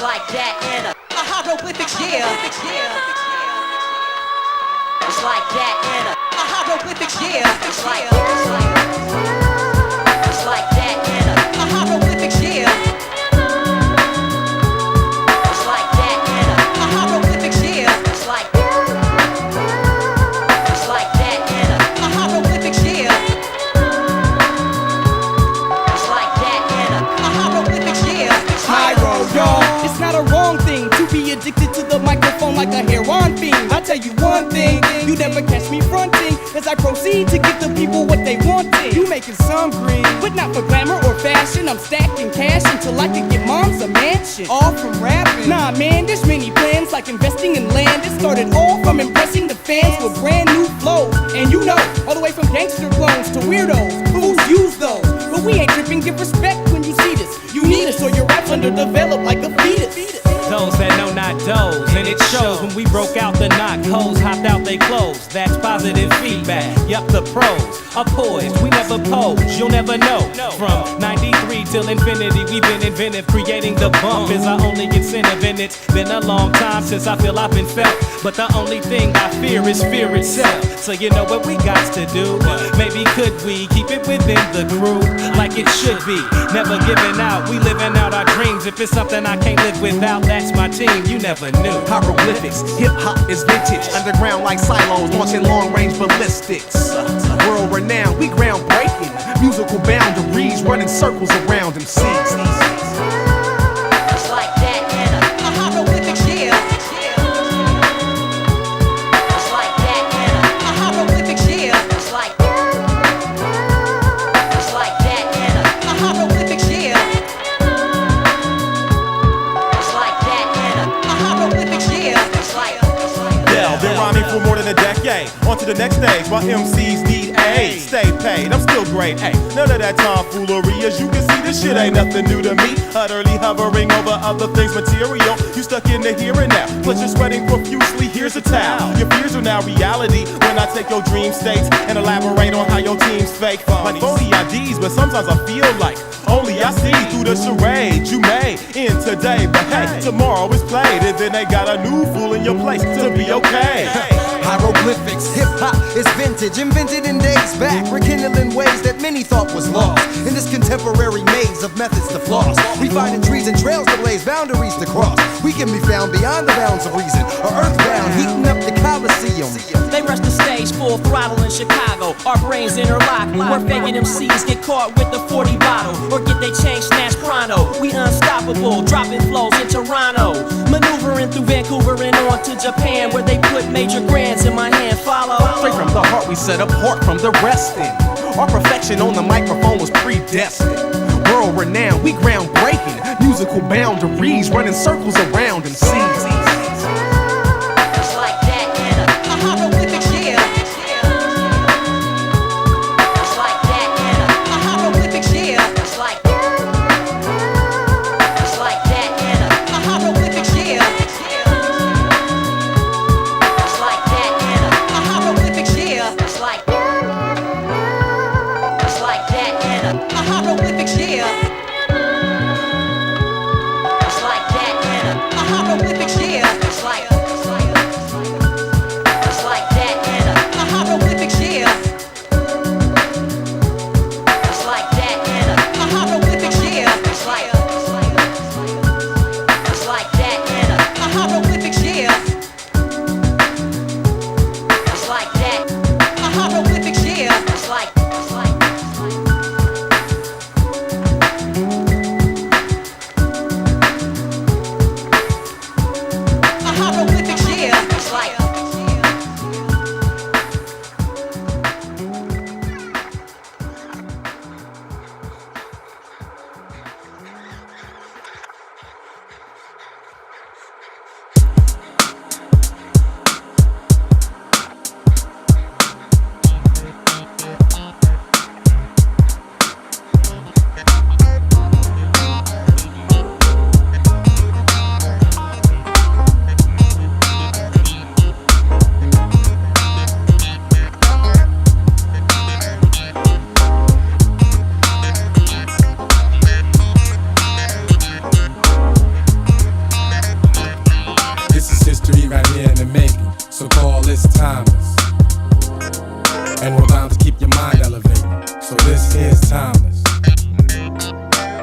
like that in a hieroglyphics, yeah. It's like that in a hieroglyphics, yeah. It's like that in a hieroglyphics, yeah. It's like that in a hieroglyphics, yeah. It's like that in a hieroglyphics, yeah. It's like that in a hieroglyphics, yeah. Pyro, y'all. It's not a wrong thing to be addicted to the microphone like a heroin fiend. I'll tell you one thing, you never catch me fronting as I proceed to give the people what they wanted. You making some green, but not for glamour or fashion. I'm stacking cash until I can get moms a mansion. All from rapping. Nah, man, there's many plans like investing in land. It started all from impressing the fans with brand new flows. And you know, all the way from gangster clones to weirdos. Fools use those, but we ain't tripping. Give respect when you see this. You need us or your rap's underdeveloped like a fetus. Those that know not those, and it shows when we broke out the knock, hoes hopped out they clothes. That's positive feedback. Yup, the pros are poised. We never pose, you'll never know. From 93 till infinity, we've been inventive. Creating the bump is our only incentive, and it's been a long time since I feel I've been felt. But the only thing I fear is fear itself. So you know what we got to do? Maybe could we keep it within the crew like it should be? Never giving out, we living out our dreams. If it's something I can't live without, that's my team, you never knew. Hieroglyphics, hip-hop is vintage. Underground like silos, launching long-range ballistics. World renowned, we groundbreaking. Musical boundaries, running circles around MCs. It's like that in a hieroglyphics, yeah. It's like that in a hieroglyphics, yeah. It's like that in a hieroglyphics, yeah. It's like that in a hieroglyphics, yeah. It's like Yeah, been rhyming for more than a decade. On to the next stage, while MCs need aid. Stay paid, I'm still great. Hey, none of that tomfoolery. As you can see, this shit ain't nothing new to me. Utterly hovering over other things material. You stuck in the here and now, but you're sweating profusely. Here's a towel. Your fears are now reality when I take your dream states and elaborate on how your team's fake. Like phony IDs, but sometimes I feel like only I see through the charade you made in today. But hey, tomorrow is played, and then they got a new fool in your place to be okay. Hieroglyphics, hip-hop is vintage, invented in days back, rekindling ways that many thought was lost. In this contemporary maze of methods to floss, we finding trees and trails to blaze, boundaries to cross. We can be found beyond the bounds of reason, or earthbound, heating up the Coliseum. They rush the stage full throttle in Chicago. Our brains interlock. We're faking MCs get caught with the 40 bottle or get they change snatched pronto. We unstoppable, dropping flows in Toronto, maneuvering through Vancouver and on to Japan, where they put major grands in my hand. Follow. Straight from the heart, we set apart from the rest. Our perfection on the microphone was predestined. World renowned, we groundbreaking. Musical boundaries, running circles around MCs. It's like that in a hieroglyphics, yeah. It's like that in a hieroglyphics, yeah. It's like that in a hieroglyphics, yeah. It's like that in a hieroglyphics, yeah. It's like that in a hieroglyphics, yeah. It's like that in a hieroglyphics, yeah.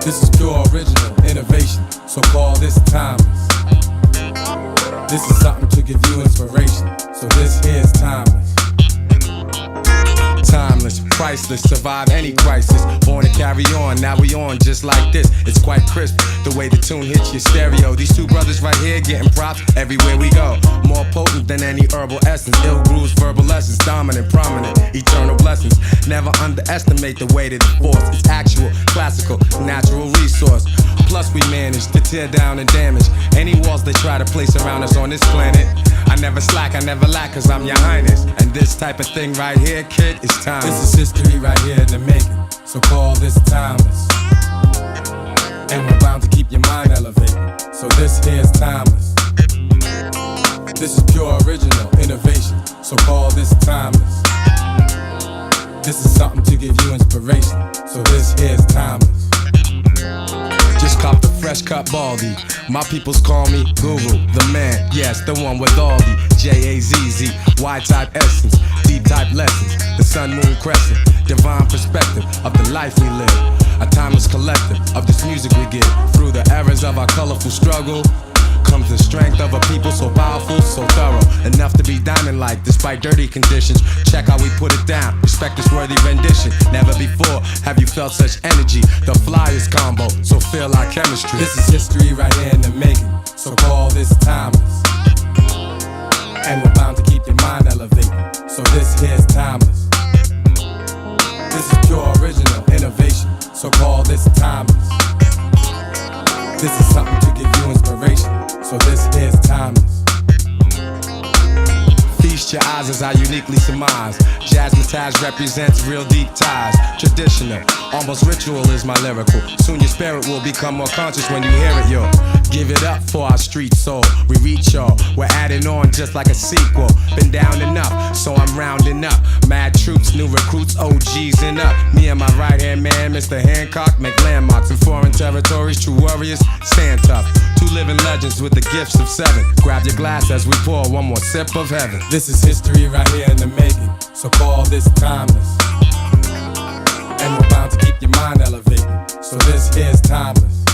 This is pure original innovation, so call this timeless. This is something to give you inspiration, so this here's timeless. Timeless, priceless, survive any crisis. Born to carry on, now we on just like this. It's quite crisp, the way the tune hits your stereo. These two brothers right here getting props everywhere we go. More potent than any herbal essence. Ill grooves, verbal lessons, dominant, prominent, eternal blessings. Never underestimate the weight of the force. It's actual, classical, natural resource. Plus we manage to tear down and damage any walls they try to place around us on this planet. I never slack, I never lack, cause I'm your highness. And this type of thing right here, kid, is time. This is history right here in the making, so call this timeless. And we're bound to keep your mind elevated, so this here's timeless. This is pure original innovation, so call this timeless. This is something to give you inspiration, so this here's timeless. Just cop the fresh cut baldy. My peoples call me Guru, the man, yes, the one with all the J-A-Z-Z, Y-type essence, D-type lessons, the sun, moon, crescent, divine perspective of the life we live, a timeless collective of this music we give. Through the errors of our colorful struggle comes the strength of a people so powerful, so thorough, enough to be diamond-like despite dirty conditions. Check how we put it down, respect this worthy rendition. Never before have you felt such energy. The flyest combo, so feel our chemistry. This is history right here in the making, so call this timeless. And we're bound to keep your mind elevated, so this here's timeless. This is pure original innovation, so call this timeless. This is something to give you inspiration, so this here's timeless. Feast your eyes as I uniquely surmise. Jazzmatazz represents real deep ties. Traditional, almost ritual is my lyrical. Soon your spirit will become more conscious when you hear it, yo. Give it up for our street soul. We reach y'all, we're adding on just like a sequel. Been down enough, so I'm rounding up. Mad troops, new recruits, OGs and up. Me and my right hand man, Mr. Hancock, make landmarks in foreign territories. True warriors, stand tough. Two living legends with the gifts of 7. Grab your glass as we pour one more sip of heaven. This is history right here in the making, so call this timeless. And we're bound to keep your mind elevated, so this here's timeless.